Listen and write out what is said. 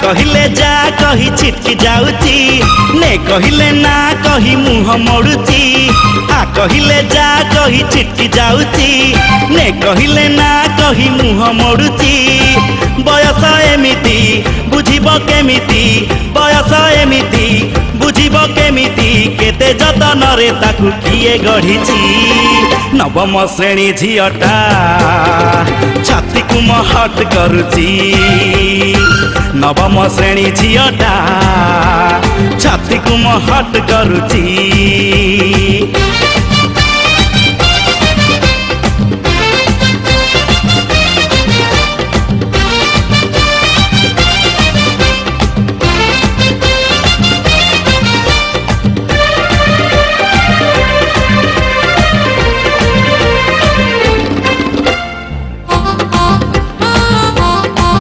कहले जा कही छिटकी जाउची ने कहले ना कही मुह मोड़ुची आ कहले जा कही छिटकी जाउची ने कहले ना कही मुह मोड़ुची बयस एमिति बुझिब केमिति बयस एमिति बुझिब केमिति केते जतन रे ताकू किए गढ़ीची नवम श्रेणी झीटा छाती को महट करुची नवम श्रेणी झीटा छाती को महट करुची।